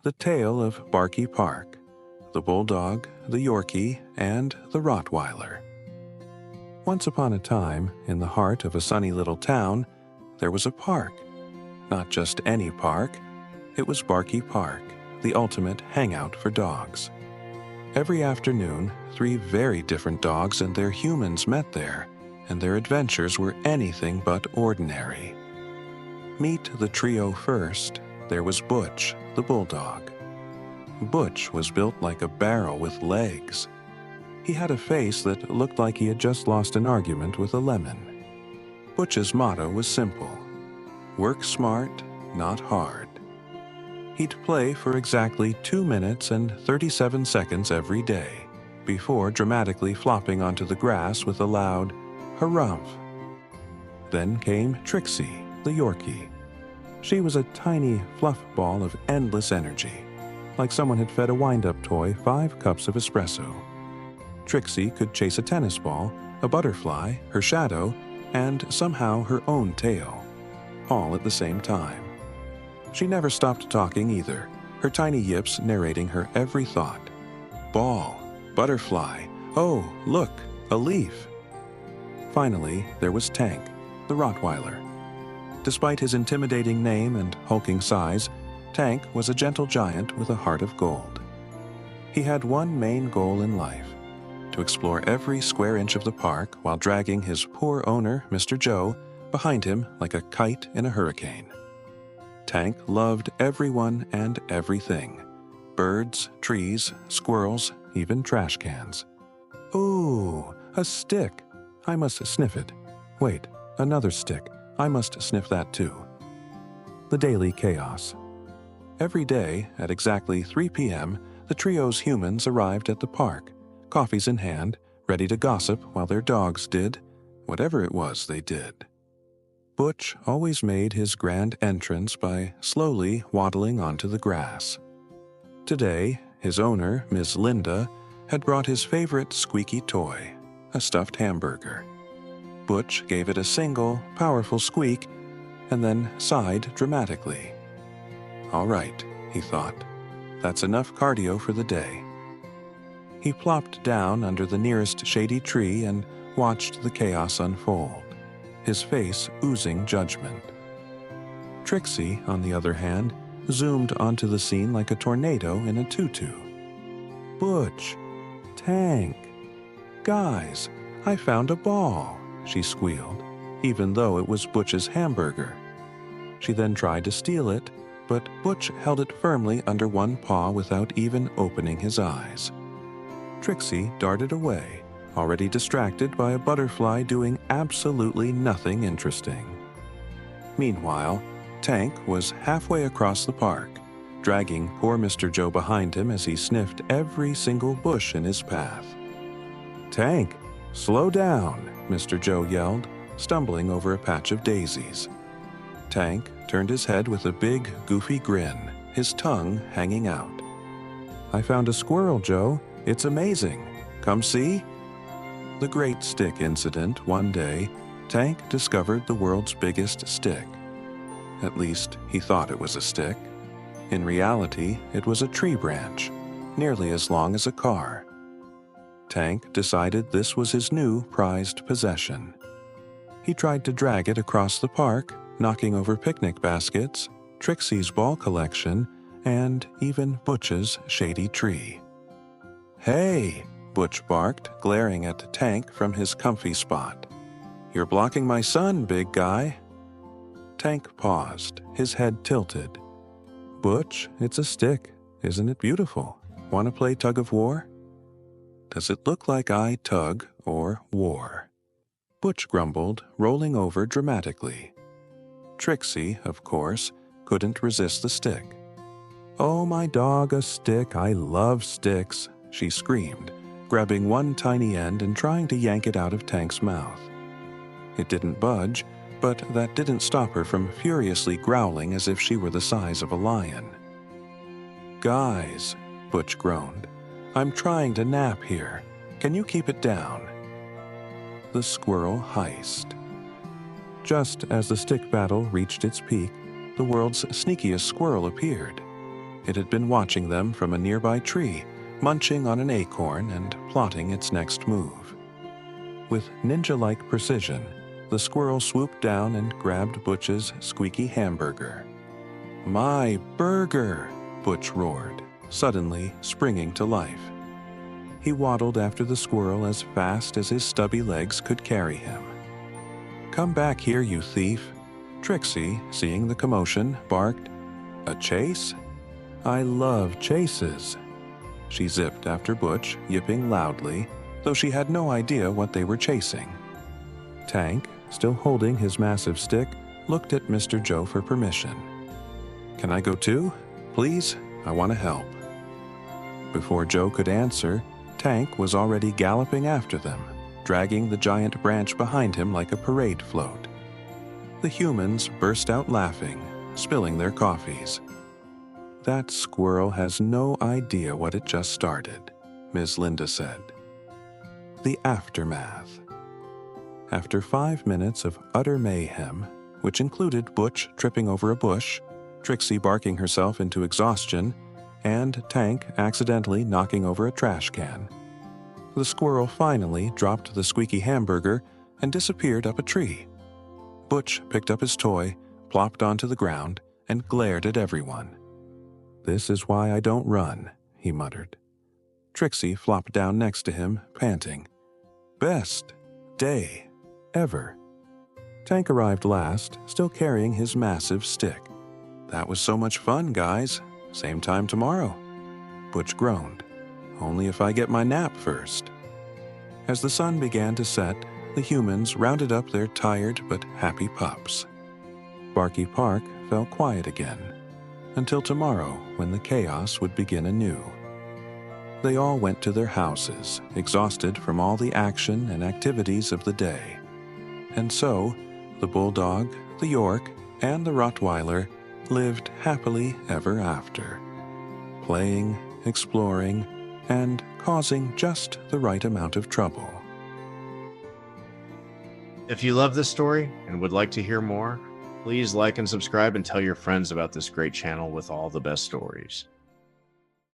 The Tale of Barky Park, the Bulldog, the Yorkie, and the Rottweiler. Once upon a time, in the heart of a sunny little town, there was a park. Not just any park, it was Barky Park, the ultimate hangout for dogs. Every afternoon, 3 very different dogs and their humans met there, and their adventures were anything but ordinary. Meet the trio first. There was Butch, the Bulldog. Butch was built like a barrel with legs. He had a face that looked like he had just lost an argument with a lemon. Butch's motto was simple: work smart, not hard. He'd play for exactly 2 minutes and 37 seconds every day, before dramatically flopping onto the grass with a loud harumph. Then came Trixie, the Yorkie. She was a tiny fluff ball of endless energy, like someone had fed a wind-up toy 5 cups of espresso. Trixie could chase a tennis ball, a butterfly, her shadow, and somehow her own tail, all at the same time. She never stopped talking either, her tiny yips narrating her every thought. Ball, butterfly, oh, look, a leaf. Finally, there was Tank, the Rottweiler. Despite his intimidating name and hulking size, Tank was a gentle giant with a heart of gold. He had one main goal in life: to explore every square inch of the park while dragging his poor owner, Mr. Joe, behind him like a kite in a hurricane. Tank loved everyone and everything: birds, trees, squirrels, even trash cans. Ooh, a stick! I must sniff it. Wait, another stick. I must sniff that too. The daily chaos. Every day, at exactly 3 p.m., the trio's humans arrived at the park, coffees in hand, ready to gossip while their dogs did whatever it was they did. Butch always made his grand entrance by slowly waddling onto the grass. Today, his owner, Miss Linda, had brought his favorite squeaky toy, a stuffed hamburger. Butch gave it a single, powerful squeak, and then sighed dramatically. All right, he thought. That's enough cardio for the day. He plopped down under the nearest shady tree and watched the chaos unfold, his face oozing judgment. Trixie, on the other hand, zoomed onto the scene like a tornado in a tutu. Butch! Tank! Guys, I found a ball! She squealed, even though it was Butch's hamburger. She then tried to steal it, but Butch held it firmly under one paw without even opening his eyes. Trixie darted away, already distracted by a butterfly doing absolutely nothing interesting. Meanwhile, Tank was halfway across the park, dragging poor Mr. Joe behind him as he sniffed every single bush in his path. Tank, slow down! Mr. Joe yelled, stumbling over a patch of daisies. Tank turned his head with a big, goofy grin, his tongue hanging out. I found a squirrel, Joe. It's amazing. Come see? The Great Stick Incident. One day, Tank discovered the world's biggest stick. At least, he thought it was a stick. In reality, it was a tree branch, nearly as long as a car. Tank decided this was his new prized possession. He tried to drag it across the park, knocking over picnic baskets, Trixie's ball collection, and even Butch's shady tree. Hey! Butch barked, glaring at Tank from his comfy spot. You're blocking my sun, big guy. Tank paused, his head tilted. Butch, it's a stick. Isn't it beautiful? Want to play tug of war? Does it look like I tug or war? Butch grumbled, rolling over dramatically. Trixie, of course, couldn't resist the stick. Oh, my dog, a stick. I love sticks, she screamed, grabbing one tiny end and trying to yank it out of Tank's mouth. It didn't budge, but that didn't stop her from furiously growling as if she were the size of a lion. Guys, Butch groaned. I'm trying to nap here. Can you keep it down? The squirrel heist. Just as the stick battle reached its peak, the world's sneakiest squirrel appeared. It had been watching them from a nearby tree, munching on an acorn and plotting its next move. With ninja-like precision, the squirrel swooped down and grabbed Butch's squeaky hamburger. "My burger!" Butch roared, suddenly springing to life. He waddled after the squirrel as fast as his stubby legs could carry him. "Come back here, you thief!" Trixie, seeing the commotion, barked. "A chase? I love chases." She zipped after Butch, yipping loudly, though she had no idea what they were chasing. Tank, still holding his massive stick, looked at Mr. Joe for permission. "Can I go too? Please, I want to help." Before Joe could answer, Tank was already galloping after them, dragging the giant branch behind him like a parade float. The humans burst out laughing, spilling their coffees. "That squirrel has no idea what it just started," Ms. Linda said. The aftermath. After 5 minutes of utter mayhem, which included Butch tripping over a bush, Trixie barking herself into exhaustion, and Tank accidentally knocking over a trash can, the squirrel finally dropped the squeaky hamburger and disappeared up a tree. Butch picked up his toy, plopped onto the ground, and glared at everyone. "This is why I don't run," he muttered. Trixie flopped down next to him, panting. "Best day ever." Tank arrived last, still carrying his massive stick. "That was so much fun, guys. Same time tomorrow." Butch groaned. "Only if I get my nap first." As the sun began to set, the humans rounded up their tired but happy pups. Barky Park fell quiet again, until tomorrow when the chaos would begin anew. They all went to their houses, exhausted from all the action and activities of the day. And so, the Bulldog, the York, and the Rottweiler lived happily ever after, playing, exploring, and causing just the right amount of trouble. If you love this story and would like to hear more, please like and subscribe and tell your friends about this great channel with all the best stories.